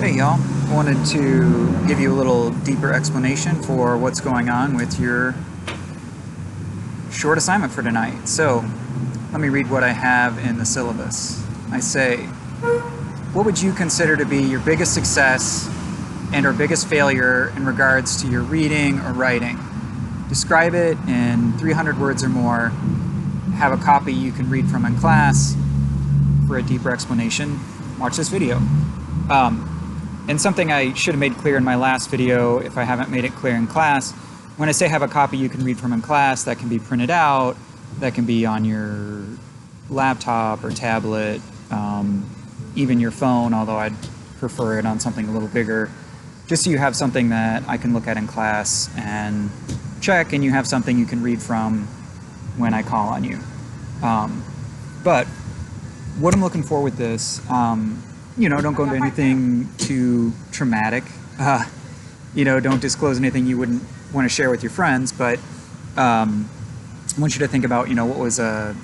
Hey y'all, wanted to give you a little deeper explanation for what's going on with your short assignment for tonight. So, let me read what I have in the syllabus. I say, what would you consider to be your biggest success and or biggest failure in regards to your reading or writing? Describe it in 300 words or more. Have a copy you can read from in class. For a deeper explanation, watch this video. And something I should have made clear in my last video, if I haven't made it clear in class, when I say have a copy you can read from in class, that can be printed out, that can be on your laptop or tablet, even your phone, although I'd prefer it on something a little bigger, just so you have something that I can look at in class and check, and you have something you can read from when I call on you. But what I'm looking for with this, don't go into anything too traumatic. Don't disclose anything you wouldn't want to share with your friends, but I want you to think about, what was a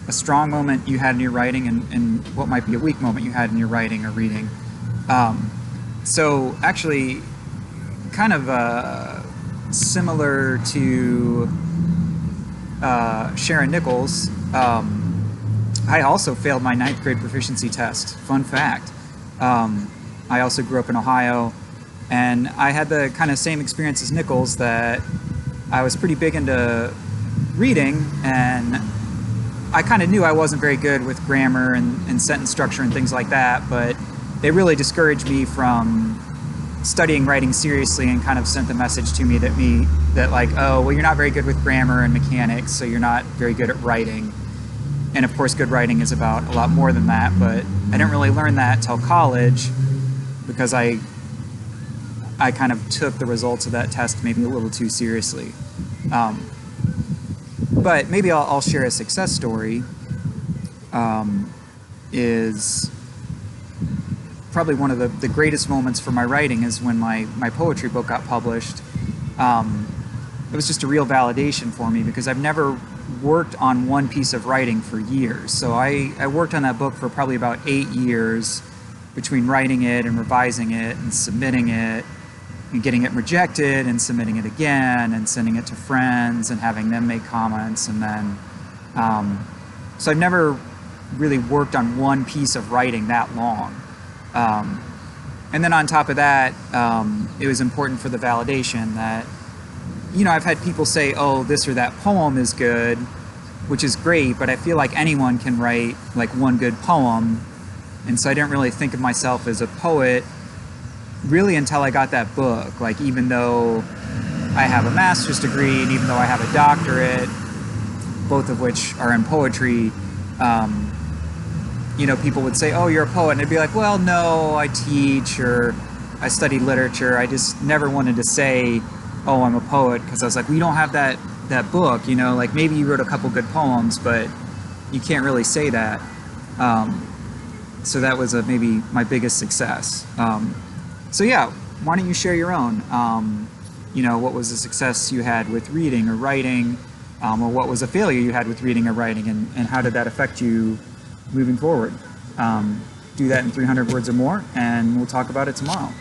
strong moment you had in your writing and what might be a weak moment you had in your writing or reading. So actually, kind of similar to Sharon Nichols, I also failed my 9th grade proficiency test. Fun fact. I also grew up in Ohio, and I had the kind of same experience as Nichols, that I was pretty big into reading, and I kind of knew I wasn't very good with grammar and sentence structure and things like that, but they really discouraged me from studying writing seriously, and kind of sent the message to me that like, oh, well, you're not very good with grammar and mechanics, so you're not very good at writing. And of course, good writing is about a lot more than that, but I didn't really learn that till college, because I kind of took the results of that test maybe a little too seriously. But maybe I'll share a success story. Is probably one of the greatest moments for my writing is when my poetry book got published. It was just a real validation for me, because I've never worked on one piece of writing for years. So I worked on that book for probably about 8 years, between writing it and revising it and submitting it and getting it rejected and submitting it again and sending it to friends and having them make comments. And then so I've never really worked on one piece of writing that long. And then on top of that, it was important for the validation that, I've had people say, oh, this or that poem is good, which is great, but I feel like anyone can write like one good poem. And so I didn't really think of myself as a poet really until I got that book. Like, even though I have a master's degree and even though I have a doctorate, both of which are in poetry, people would say, oh, you're a poet. And I'd be like, well, no, I teach or I study literature. I just never wanted to say, oh, I'm a poet, because I was like, we don't have that book, like maybe you wrote a couple good poems, but you can't really say that. So that was maybe my biggest success. So yeah, why don't you share your own? What was a success you had with reading or writing, or what was a failure you had with reading or writing, and how did that affect you moving forward? Do that in 300 words or more, and we'll talk about it tomorrow.